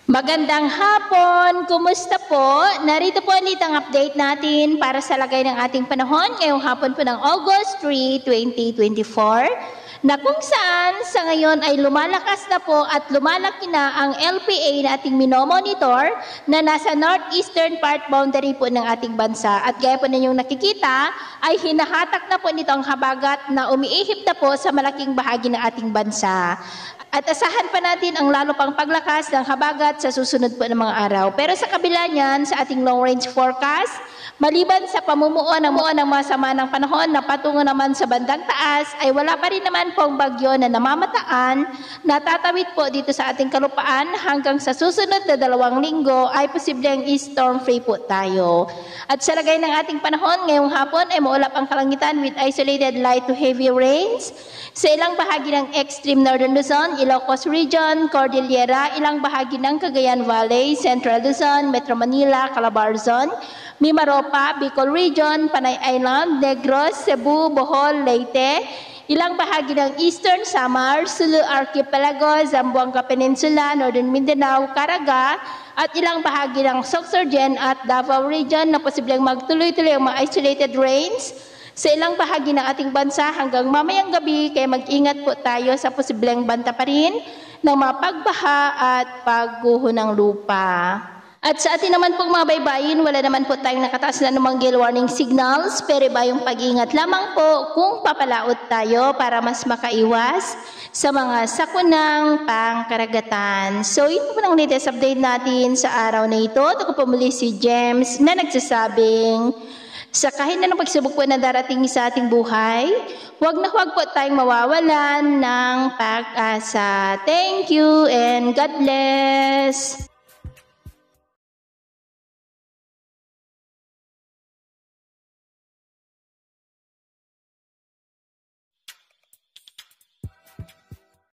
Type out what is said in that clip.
Magandang hapon! Kumusta po? Narito po ulit ang update natin para sa lagay ng ating panahon ngayong hapon po ng August 3, 2024 na kung saan sa ngayon ay lumalakas na po at lumalaki na ang LPA na ating minomonitor na nasa northeastern part boundary po ng ating bansa. At gaya po ninyong nakikita ay hinahatak na po nito ang habagat na umiihip na po sa malaking bahagi ng ating bansa. At asahan pa natin ang lalo pang paglakas ng habagat sa susunod po ng mga araw. Pero sa kabila niyan, sa ating long-range forecast, maliban sa pamumuo ng masama ng panahon na patungo naman sa bandang taas, ay wala pa rin naman pong bagyo na namamataan na tatawid po dito sa ating kalupaan hanggang sa susunod na 2 linggo ay posibleng storm-free po tayo. At sa lagay ng ating panahon, ngayong hapon ay maulap ang kalangitan with isolated light to heavy rains sa ilang bahagi ng extreme northern Luzon, Ilocos Region, Cordillera, ilang bahagi ng Cagayan Valley, Central Luzon, Metro Manila, Calabarzon, Mimaropa, Bicol Region, Panay Island, Negros, Cebu, Bohol, Leyte, ilang bahagi ng Eastern Samar, Sulu Archipelago, Zamboanga Peninsula, Northern Mindanao, Caraga, at ilang bahagi ng Sorsogon at Davao Region na posibleng magtuloy-tuloy ang mga isolated rains sa ilang bahagi ng ating bansa hanggang mamayang gabi, kaya mag-ingat po tayo sa posibleng banta pa rin ng mga pagbaha at pagguho ng lupa. At sa atin naman pong mga baybayin, wala naman po tayong nakataas na anumang gale warning signals, pero iba yung pag-ingat lamang po kung papalaot tayo para mas makaiwas sa mga sakunang pangkaragatan. So yun po ang latest update natin sa araw na ito. Ito ko po muli si James na nagsasabing, sa kahit na ng pagsubok po na darating sa ating buhay, huwag na huwag po tayong mawawalan ng pag-asa. Thank you and God bless!